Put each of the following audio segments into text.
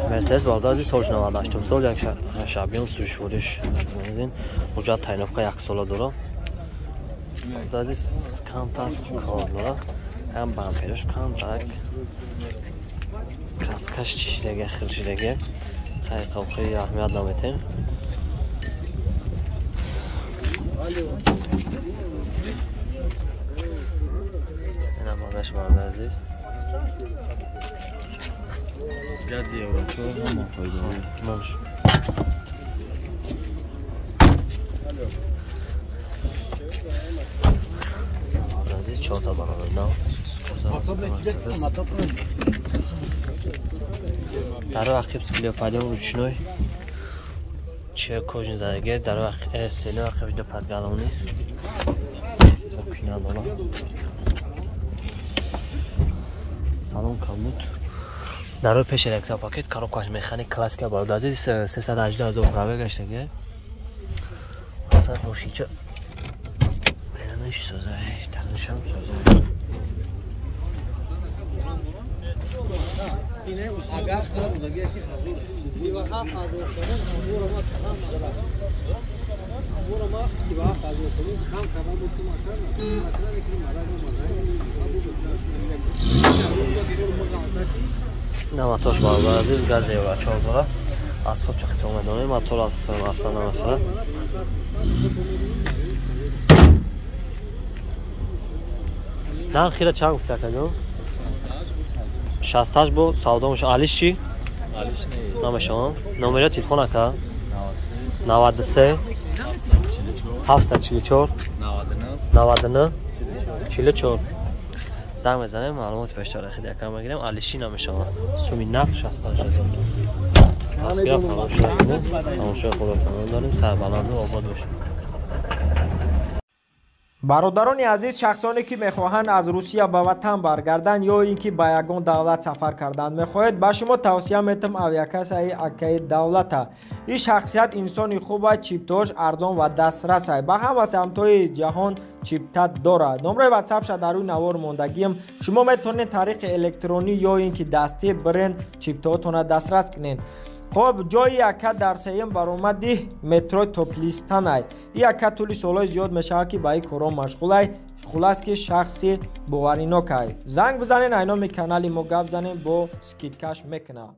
مرسدس والدازی سوژ 98 سال یک شابیون سوژوریش از این حجت تاینوفقا یک سال داره والدازی کانتر کار داره هم بامپرش کانتر کاسکاش چیزیه خیلیه خیلی خیلی اهمیت نمیده اینا ماگش والدازی گازی اورچو هم خیلی ماش والدازی چهارتا برابر نه در وقت بسکلیو پادیو روچنوی چه کوچن زدگی در وقت سیلو وقت دو پادگالونی کنار دارم سالن کاموت در روی پیش الکترا پاکت کارو کاش مکانیک کلاسیک بالدازی 318 پراوه گشته گه اصلا روشیچه بیانش سوزه تنشم سوزه اگر کار بودگی که زیبا ها خازو کنن امور ما زیبا خازو کنن کام کردن بود که مثلا که نه ماتوش بالا عزیز گازی و چهار داره از خود چخت اومدونه ماتور از اصلا نمیخوره نه خیره چند گفته کنم 68 بو سودا میشه علیش چی؟ علیش نه نام شما نمره تلفن اکا 93 744 99 44 زنگ بزنیم معلومات بیشتر خیلی کم بگیریم علیشی نام شما سومی نقش 68000 پس گرفت فراموش نکنید تماشای خدا کنون داریم سربلند و آباد باشیم برادران عزیز شخصانی که میخواهند از روسیه به وطن برگردند یا اینکه به یگان دولت سفر کردند میخواهید به شما توصیه میتم اویاکس اکای دولت این شخصیت انسانی خوبه چیپتاش ارزان و دسترس است به همه سمت‌های جهان چیپتت دارد نمره واتساپش در روی نوار موندگیم شما میتونید طریق الکترونی یا اینکه دستی برین چیپتاتون دسترس کنین خب جای یکه در سیم برآمدی مترو توپلیستان ای یکه طول سالای زیاد میشه که با این کارا مشغول ای خلاص که شخصی باوریناک ای زنگ بزنین اینا می کانال ما گپ زنین با سکیتکش میکنه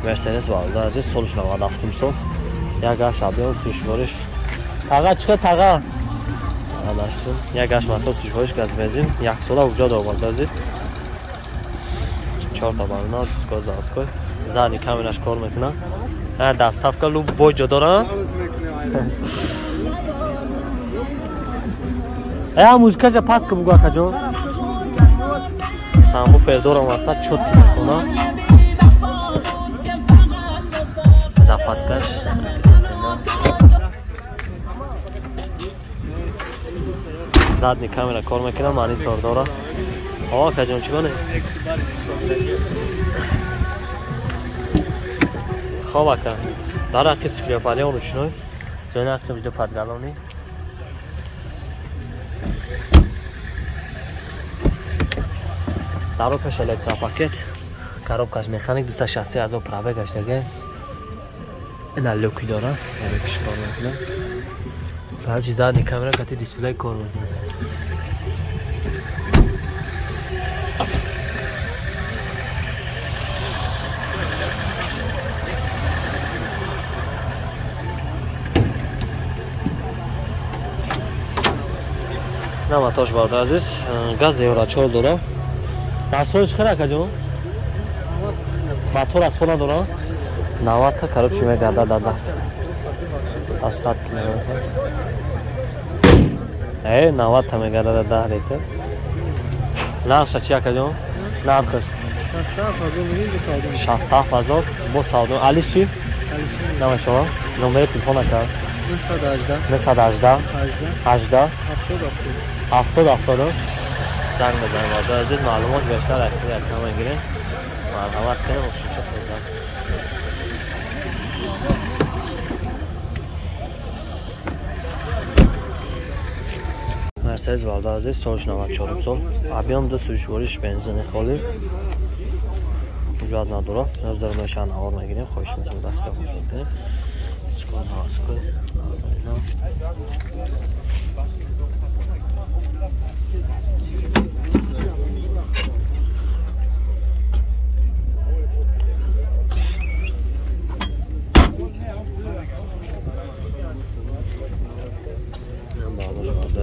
مرسدس والده عزیز سالش 97 سال یک شابیون سوشوارش تاقا چقدر تاقا یک ماتور سوشوارش گاز بنزین یک ساله وجود آورده عزیز 4 تا برنا گاز آسکوی زنی کامینش کار میکنه دستافکا لو بوی جا داره ای موزیکاش پاس که بگو کجا سامو فردورم مقصد چود که میخونه زپاسکاش زدنی کامینه کار میکنه معنی تار داره آقا کجا چی بانه خواب اکن در عقیب سکریو پالی اونو شنوی زوین عقیب دو پادگالونی در رو پش الکترا پاکت کاروبکاش مکانیک 260,000 پراوه گشتگه اینا لوکی داره یعنی پیش کار میکنه برای چیزا دی کامera کتی دیسپلی کار میکنه نه ماتوش بارد عزیز گاز یورا چهار داره از خودش خیلی کجا؟ ماتور از خونه داره 90 تا کارو چی میگرده داده از 100 کیلومتر ای 90 تا میگرده 10 لیتر نقشه چیه کجا؟ نقش 67,000 با سودان علیش چی؟ نام شما؟ نمره تلفن اکا 918 18 70 زنگ بزنیم آده عزیز معلومات بیشتر اخیری اکرام انگیرین مرحمت کنیم و شیشه خوزن مرسدس والده عزیز سالش 94 سال ابیام دو سوشوارش بنزین خالی ایجاد نداره. از در میشن آور میگیریم خوش میشیم دست کم کنیم. چیکار ناسکو.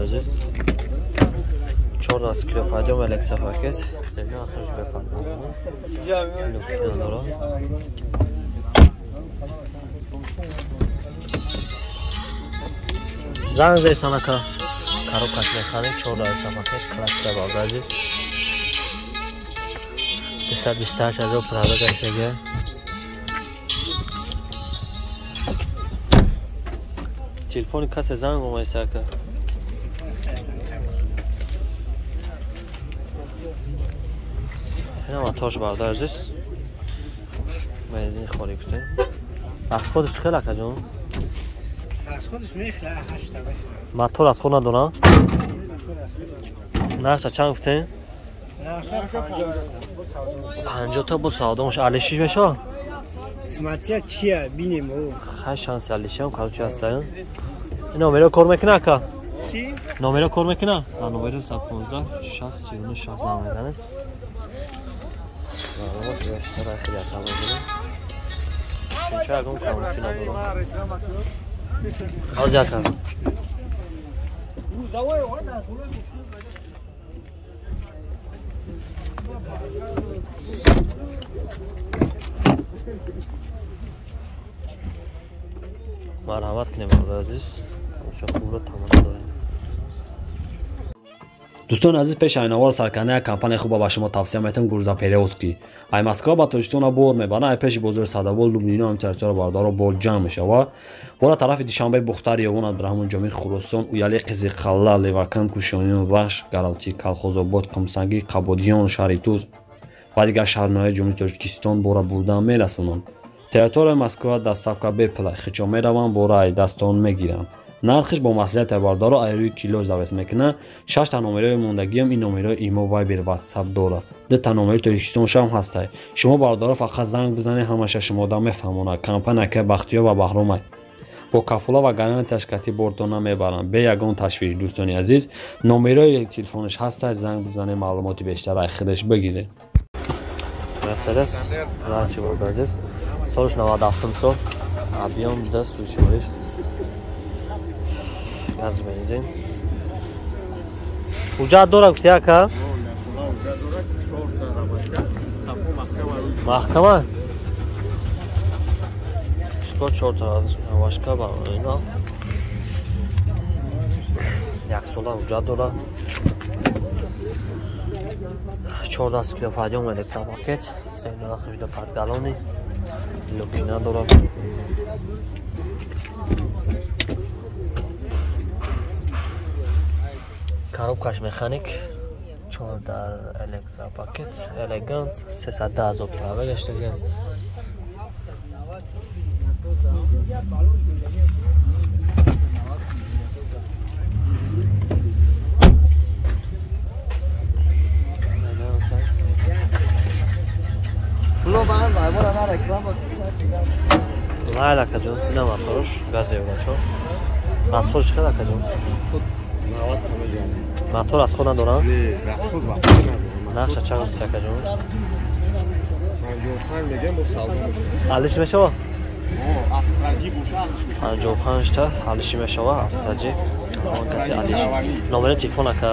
عزیز 14 کیلو پادیوم الکتروپاکت سری آخرش بفرمایید لوکینا داره زنگ زیستانه که کارو کش میخانه 14 الکتروپاکت کلاستر باز عزیز 228 از او پراده گشتگه تلفون کسی زنگ اومایسته که اینا ماتاش برده عزیز میزین خوری کشته از خودش خیلی که جون؟ از خودش میخله 8 ماتور از خود ندونه؟ نقشه چند گفته؟ نقشه 50 تا با سادمش علیشیش میشه؟ اسمتیه چیه بینیم او خیلی شانسی علیشی هم کارو چی هسته؟ این نومره کار میکنه که؟ چی؟ نومره کار میکنه؟ نومره 115 60 39 60 هم میدنه ما تو بیشتر خیلی کم می‌کنیم. چه اگه اون کامنتی نداره. از یکم. مرحمت کنیم عزیز. چه خوب رو تمام داریم. دوستان عزیز پیش اینوار سرکنه کمپانی خوب با شما توصیه میتونم گورزا پیروسکی ای مسکو با توشتون بور میبره ای پیش بزرگ سادابول لوبنینا هم ترتیب باردار بول جمع میشه و بالا طرف دیشانبه بختاری اون عبدالرحمن جمی خراسان و یالی قزی خلا لیورکن کوشانیون وحش گالالتی کالخوزآباد قمسنگی قبادیان شریتوز و دیگر شهرهای جمهوری تاجیکستان بورا بردن میرسونن تریتور مسکو دستاکا بپلا خچو میروان بورا دستان میگیرن نرخش با مسئولیت باردار ایروی کیلو زاویس میکنه 6 تا نمره موندگی هم این نمره ایمو وایبر واتساپ داره 2 تا نمره تلویزیون شام هسته شما باردار فقط زنگ بزنید همشه شما دا میفهمونه کمپانی که بختیار و بهرام با کفالا و گارانتی تشکیلاتی بردونا میبرن به یگان تشویق دوستان عزیز نمره تلفنش هسته زنگ بزنید معلوماتی بیشتر از خودش بگیرید مرسدس راسی بود عزیز سالش 97 سال ابیام 10 سوشوریش از بنزین حجت داره گفتی که محکمه چطور 4 تا واشکا با اینا 1 سال حجت داره 14 کیلو پادیوم الکتروپاکت 318 پادگالونی لوکینا داره коробкаш механик 4 дар электропакет элегант 310 права гаштаган Layla kajon, ina motorush, gaz yevracho. Az xudsh khela kajon. Motor az xuddan doran? Naqsha chaqib chakajon. Alish meshawa? 55 ta alish meshawa astaji. Qati alish. Nomeri telefon aka.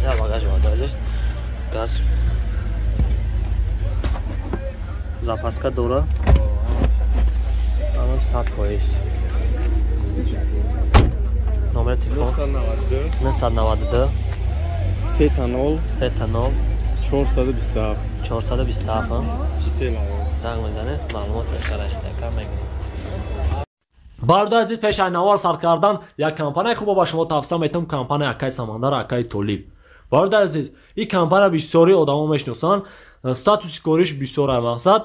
Ya bagaj var aziz. Gaz. Zapaska dora. Ama 100%. Номер телефон 992 3 3 427 427 زنگ میزنه معلومات بیشتر اختیار میگیریم. باردا عزیز پیش اینوار سر کردن یک کمپانی خوب با شما توصیه میتونم کمپانی اکای سمندر اکای تولیب. باردا عزیز این کمپانی بسیاری آدما میشناسن استاتوس کاریش بسیار مقصد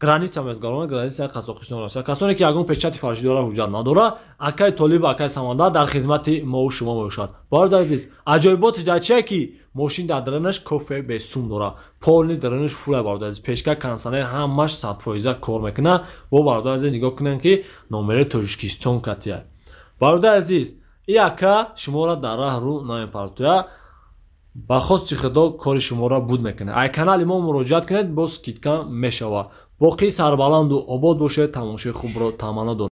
граница мезгарона границаи Қазоқистон аст. Касоне ки ягон печати фарши дора ҳуҷҷат надора, акай Толиб акай Саманда дар хизмати мо шумо мебошад. Бародари азиз, аҷоиботи дар чие ки мошин дар дарунаш кофе бесум дора, полни дарунаш фулай бародари азиз, пешка кондиционер ҳамаш 100% кор мекунад. Бо бародари азиз нигоҳ кунед ки номери Тоҷикистон катия. Бародари азиз, ин ака шуморо дар раҳ рӯ наимпартоя ба хости худо кори шуморо буд мекунад. Ай канали мо муроҷиат кунед, бо скидка мешава. боқӣ сарбаланду обод бошед. Тамошои хубро таманно доред.